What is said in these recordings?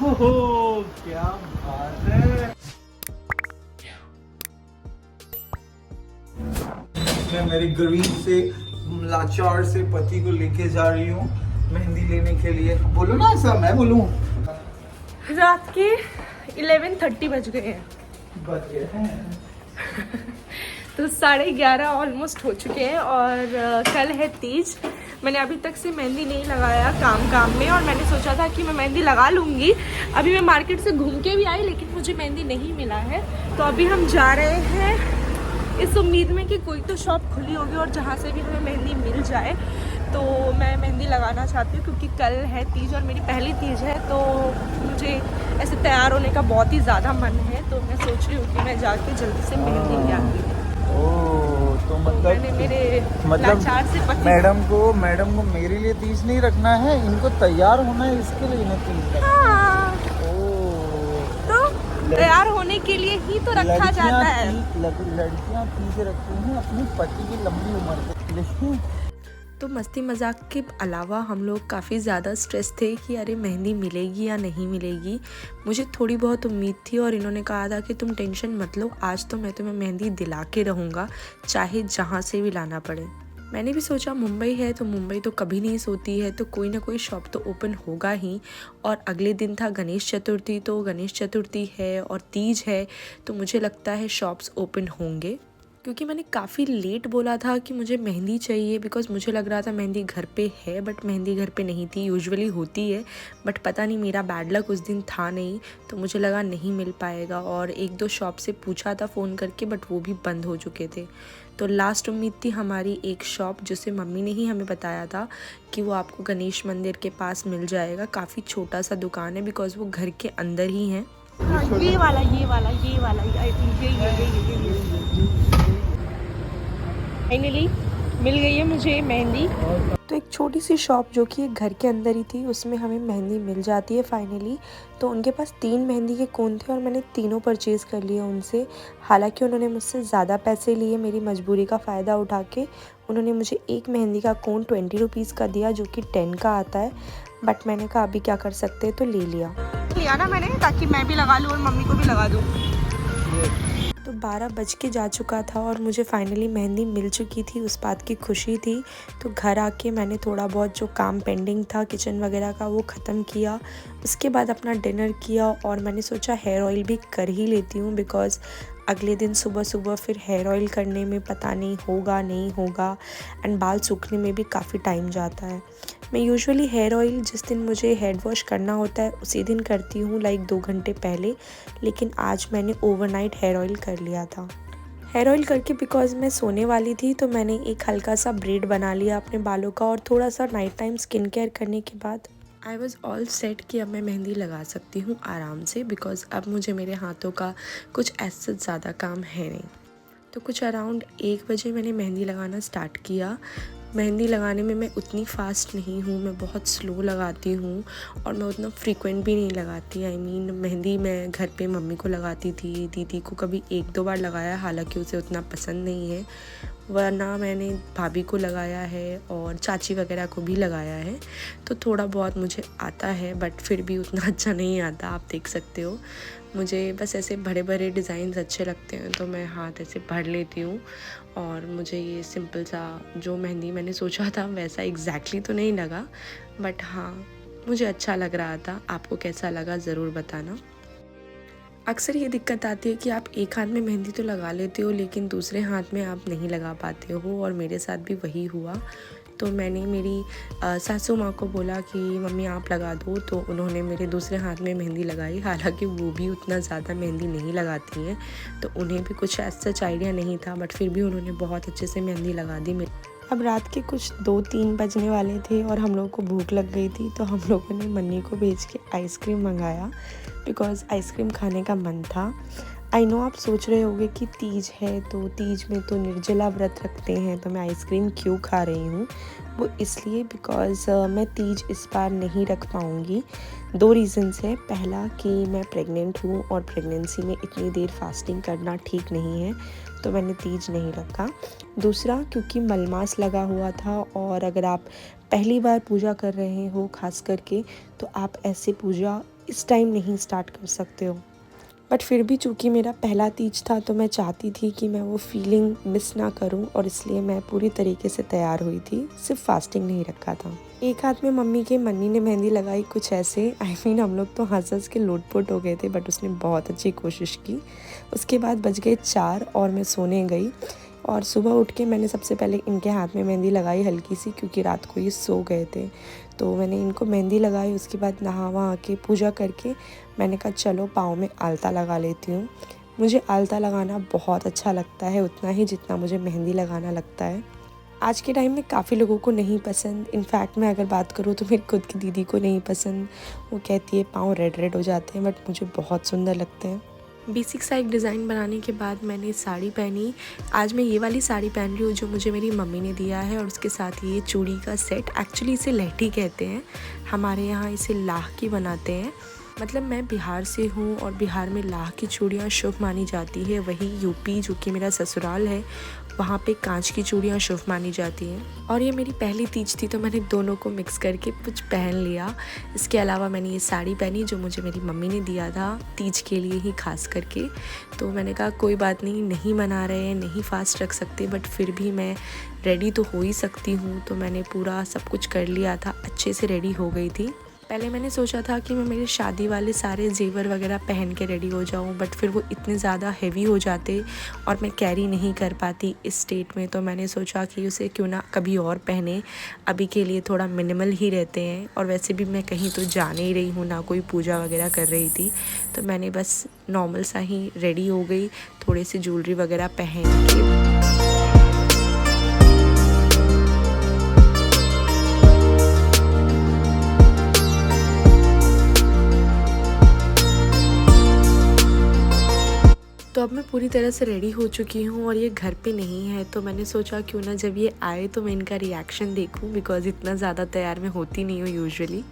ओहो क्या बात है। मैं मेरे गरीब से लाचार से पति को लेके जा रही हूँ मेहंदी लेने के लिए। बोलो ना, ऐसा मैं बोलूँ। रात के 11:30 बज गए हैं। बच गए हैं। तो 11:30 ऑलमोस्ट हो चुके हैं और कल है तीज। मैंने अभी तक से मेहंदी नहीं लगाया काम में, और मैंने सोचा था कि मैं मेहंदी लगा लूँगी। अभी मैं मार्केट से घूम के भी आई, लेकिन मुझे मेहंदी नहीं मिला है। तो अभी हम जा रहे हैं इस उम्मीद में कि कोई तो शॉप खुली होगी और जहाँ से भी हमें मेहंदी मिल जाए तो मैं मेहंदी लगाना चाहती हूँ, क्योंकि कल है तीज और मेरी पहली तीज है। तो मुझे ऐसे तैयार होने का बहुत ही ज़्यादा मन है, तो मैं सोच रही हूँ कि मैं जाके जल्दी से मेहंदी ले आती हूँ। तो मैंने मेरे लाचार से पति मैडम को मेरे लिए तीज नहीं रखना है, इनको तैयार होना है, इसके लिए इन्हें तीज रखना है। हाँ, तो तैयार होने के लिए ही तो रखा जाता है। लड़कियां तीज रखती हैं अपने पति की लंबी उम्र के लिए। तो मस्ती मजाक के अलावा हम लोग काफ़ी ज़्यादा स्ट्रेस थे कि अरे मेहंदी मिलेगी या नहीं मिलेगी। मुझे थोड़ी बहुत उम्मीद थी और इन्होंने कहा था कि तुम टेंशन मत लो, आज तो मैं तुम्हें मेहंदी दिला के रहूँगा, चाहे जहाँ से भी लाना पड़े। मैंने भी सोचा मुंबई है तो मुंबई तो कभी नहीं सोती है, तो कोई ना कोई शॉप तो ओपन होगा ही। और अगले दिन था गणेश चतुर्थी, तो गणेश चतुर्थी है और तीज है, तो मुझे लगता है शॉप्स ओपन होंगे। क्योंकि मैंने काफ़ी लेट बोला था कि मुझे मेहंदी चाहिए, बिकॉज़ मुझे लग रहा था मेहंदी घर पे है, बट मेहंदी घर पे नहीं थी। यूजुअली होती है, बट पता नहीं मेरा बैड लक उस दिन था नहीं, तो मुझे लगा नहीं मिल पाएगा। और एक दो शॉप से पूछा था फ़ोन करके, बट वो भी बंद हो चुके थे। तो लास्ट उम्मीद थी हमारी एक शॉप, जिसे मम्मी ने ही हमें बताया था कि वो आपको गणेश मंदिर के पास मिल जाएगा। काफ़ी छोटा सा दुकान है, बिकॉज़ वो घर के अंदर ही है। ये वाला आई थिंक ये फाइनली मिल गई है मुझे मेहंदी। तो एक छोटी सी शॉप जो कि एक घर के अंदर ही थी, उसमें हमें मेहंदी मिल जाती है फाइनली। तो उनके पास 3 मेहंदी के कोन थे और मैंने तीनों परचेज़ कर लिए उनसे। हालांकि उन्होंने मुझसे ज़्यादा पैसे लिए, मेरी मजबूरी का फ़ायदा उठा के उन्होंने मुझे एक मेहंदी का कोन 20 रुपीज़ का दिया, जो कि 10 का आता है। बट मैंने कहा अभी क्या कर सकते हैं, तो ले लिया ना मैंने, ताकि मैं भी लगा लूँ और मम्मी को भी लगा दूँ। तो 12 बज के जा चुका था और मुझे फाइनली मेहंदी मिल चुकी थी, उस बात की खुशी थी। तो घर आके मैंने थोड़ा बहुत जो काम पेंडिंग था किचन वगैरह का, वो ख़त्म किया। उसके बाद अपना डिनर किया और मैंने सोचा हेयर ऑयल भी कर ही लेती हूँ, बिकॉज़ अगले दिन सुबह सुबह फिर हेयर ऑयल करने में पता नहीं होगा नहीं होगा, एंड बाल सूखने में भी काफ़ी टाइम जाता है। मैं यूजुअली हेयर ऑयल जिस दिन मुझे हेड वॉश करना होता है उसी दिन करती हूँ, लाइक 2 घंटे पहले। लेकिन आज मैंने ओवरनाइट हेयर ऑयल कर लिया था। हेयर ऑयल करके बिकॉज़ मैं सोने वाली थी, तो मैंने एक हल्का सा ब्रेड बना लिया अपने बालों का, और थोड़ा सा नाइट टाइम स्किन केयर करने के बाद आई वॉज़ ऑल सेट कि अब मैं मेहंदी लगा सकती हूँ आराम से, बिकॉज़ अब मुझे मेरे हाथों का कुछ ऐसा ज़्यादा काम है नहीं। तो कुछ अराउंड 1 बजे मैंने मेहंदी लगाना स्टार्ट किया। मेहंदी लगाने में मैं उतनी फ़ास्ट नहीं हूँ, मैं बहुत स्लो लगाती हूँ और मैं उतना फ्रीक्वेंट भी नहीं लगाती। आई मीन मेहंदी मैं घर पे मम्मी को लगाती थी, दीदी को कभी 1-2 बार लगाया, हालांकि उसे उतना पसंद नहीं है, वरना मैंने भाभी को लगाया है और चाची वगैरह को भी लगाया है। तो थोड़ा बहुत मुझे आता है, बट फिर भी उतना अच्छा नहीं आता, आप देख सकते हो। मुझे बस ऐसे बड़े बड़े डिज़ाइंस अच्छे लगते हैं, तो मैं हाथ ऐसे भर लेती हूँ। और मुझे ये सिंपल सा जो मेहंदी मैंने सोचा था वैसा एग्जैक्टली तो नहीं लगा, बट हाँ मुझे अच्छा लग रहा था। आपको कैसा लगा ज़रूर बताना। अक्सर ये दिक्कत आती है कि आप एक हाथ में मेहंदी तो लगा लेते हो, लेकिन दूसरे हाथ में आप नहीं लगा पाते हो, और मेरे साथ भी वही हुआ। तो मैंने मेरी सासू माँ को बोला कि मम्मी आप लगा दो, तो उन्होंने मेरे दूसरे हाथ में मेहंदी लगाई। हालांकि वो भी उतना ज़्यादा मेहंदी नहीं लगाती हैं, तो उन्हें भी कुछ सच आइडिया नहीं था, बट फिर भी उन्होंने बहुत अच्छे से मेहंदी लगा दी। अब रात के कुछ 2-3 बजने वाले थे और हम लोगों को भूख लग गई थी, तो हम लोगों ने मन्नी को भेज के आइसक्रीम मंगाया, बिकॉज़ आइसक्रीम खाने का मन था। आई नो आप सोच रहे होंगे कि तीज है, तो तीज में तो निर्जला व्रत रखते हैं, तो मैं आइसक्रीम क्यों खा रही हूँ। वो इसलिए बिकॉज़ मैं तीज इस बार नहीं रख पाऊँगी। 2 रीज़न्स है। पहला कि मैं प्रेग्नेंट हूँ और प्रेगनेंसी में इतनी देर फास्टिंग करना ठीक नहीं है, तो मैंने तीज नहीं रखा। दूसरा क्योंकि मलमास लगा हुआ था, और अगर आप पहली बार पूजा कर रहे हो खास करके, तो आप ऐसे पूजा इस टाइम नहीं स्टार्ट कर सकते हो। बट फिर भी चूँकि मेरा पहला तीज था तो मैं चाहती थी कि मैं वो फीलिंग मिस ना करूं, और इसलिए मैं पूरी तरीके से तैयार हुई थी, सिर्फ फास्टिंग नहीं रखा था। एक हाथ में मम्मी के मन्नी ने मेहंदी लगाई कुछ ऐसे, हम लोग तो हंस के लोटपोट हो गए थे, बट उसने बहुत अच्छी कोशिश की। उसके बाद बज गए 4 और मैं सोने गई, और सुबह उठ के मैंने सबसे पहले इनके हाथ में मेहंदी लगाई हल्की सी, क्योंकि रात को ये सो गए थे। तो मैंने इनको मेहंदी लगाई, उसके बाद नहा वहा के पूजा करके मैंने कहा चलो पाँव में आलता लगा लेती हूँ। मुझे आलता लगाना बहुत अच्छा लगता है, उतना ही जितना मुझे मेहंदी लगाना लगता है। आज के टाइम में काफ़ी लोगों को नहीं पसंद, इनफैक्ट मैं अगर बात करूँ तो मेरी खुद की दीदी को नहीं पसंद। वो कहती है पाँव रेड रेड हो जाते हैं, बट मुझे बहुत सुंदर लगते हैं। बेसिक सा एक डिज़ाइन बनाने के बाद मैंने साड़ी पहनी। आज मैं ये वाली साड़ी पहन रही हूँ जो मुझे मेरी मम्मी ने दिया है, और उसके साथ ये चूड़ी का सेट। एक्चुअली इसे लहठी कहते हैं, हमारे यहाँ इसे लाह की बनाते हैं। मतलब मैं बिहार से हूँ और बिहार में लाह की चूड़ियाँ शुभ मानी जाती है। वही यूपी जो कि मेरा ससुराल है, वहाँ पे कांच की चूड़ियाँ शुभ मानी जाती हैं। और ये मेरी पहली तीज थी तो मैंने दोनों को मिक्स करके कुछ पहन लिया। इसके अलावा मैंने ये साड़ी पहनी जो मुझे मेरी मम्मी ने दिया था तीज के लिए ही खास करके। तो मैंने कहा कोई बात नहीं, नहीं मना रहे हैं, नहीं फास्ट रख सकते, बट फिर भी मैं रेडी तो हो ही सकती हूँ। तो मैंने पूरा सब कुछ कर लिया था, अच्छे से रेडी हो गई थी। पहले मैंने सोचा था कि मैं मेरे शादी वाले सारे जेवर वगैरह पहन के रेडी हो जाऊं, बट फिर वो इतने ज़्यादा हेवी हो जाते और मैं कैरी नहीं कर पाती इस स्टेट में। तो मैंने सोचा कि उसे क्यों ना कभी और पहने, अभी के लिए थोड़ा मिनिमल ही रहते हैं। और वैसे भी मैं कहीं तो जा नहीं रही हूँ, ना कोई पूजा वगैरह कर रही थी, तो मैंने बस नॉर्मल सा ही रेडी हो गई, थोड़ी सी ज्वेलरी वगैरह पहन के। तो अब मैं पूरी तरह से रेडी हो चुकी हूँ और ये घर पे नहीं है, तो मैंने सोचा क्यों ना जब ये आए तो मैं इनका रिएक्शन देखूँ, बिकॉज इतना ज़्यादा तैयार मैं होती नहीं हूँ यूजुअली।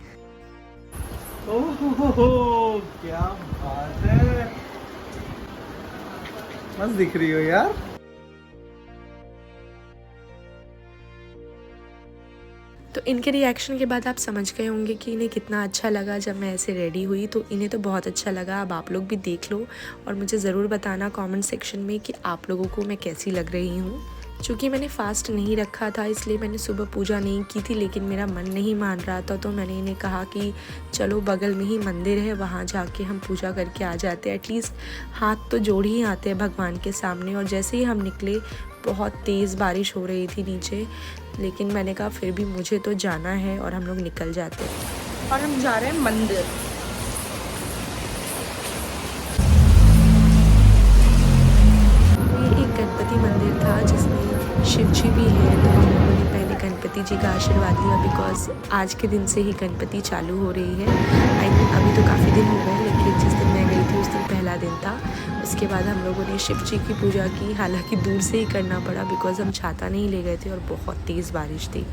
ओहो क्या बात है, मस्त दिख रही हो यार। तो इनके रिएक्शन के बाद आप समझ गए होंगे कि इन्हें कितना अच्छा लगा जब मैं ऐसे रेडी हुई। तो इन्हें तो बहुत अच्छा लगा। अब आप लोग भी देख लो और मुझे ज़रूर बताना कमेंट सेक्शन में कि आप लोगों को मैं कैसी लग रही हूँ। चूँकि मैंने फ़ास्ट नहीं रखा था इसलिए मैंने सुबह पूजा नहीं की थी, लेकिन मेरा मन नहीं मान रहा था, तो मैंने इन्हें कहा कि चलो बगल में ही मंदिर है, वहाँ जाके हम पूजा करके आ जाते हैं। एटलीस्ट हाथ तो जोड़ ही आते हैं भगवान के सामने। और जैसे ही हम निकले बहुत तेज़ बारिश हो रही थी नीचे, लेकिन मैंने कहा फिर भी मुझे तो जाना है और हम लोग निकल जाते हैं। और हम जा रहे हैं मंदिर। ये एक गणपति मंदिर था जिसमें शिव जी भी है, तो हम लोगों ने पहले गणपति जी का आशीर्वाद लिया, बिकॉज आज के दिन से ही गणपति चालू हो रही है। आई मीन अभी तो काफ़ी दिन हो गए, लेकिन जिस दिन मैं गई थी उस दिन पहला दिन था। उसके बाद हम लोगों ने शिव जी की पूजा की, हालांकि दूर से ही करना पड़ा बिकॉज हम छाता नहीं ले गए थे और बहुत तेज़ बारिश थी।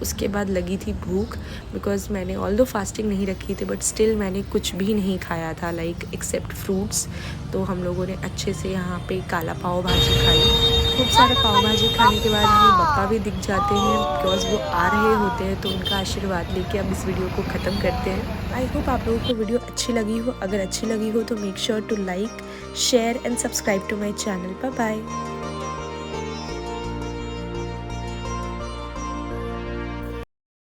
उसके बाद लगी थी भूख, बिकॉज मैंने ऑल्दो फास्टिंग नहीं रखी थी, बट स्टिल मैंने कुछ भी नहीं खाया था लाइक एक्सेप्ट फ्रूट्स। तो हम लोगों ने अच्छे से यहाँ पे काला पाव भाजी खाई। खूब सारा पाव भाजी खाने के बाद हमें पापा भी दिख जाते हैं, बिकॉज वो आ रहे होते हैं। तो उनका आशीर्वाद लेके अब इस वीडियो को ख़त्म करते हैं। आई होप आप लोगों को वीडियो अच्छी लगी हो। अगर अच्छी लगी हो तो make sure to like, share and subscribe to my channel. Bye bye.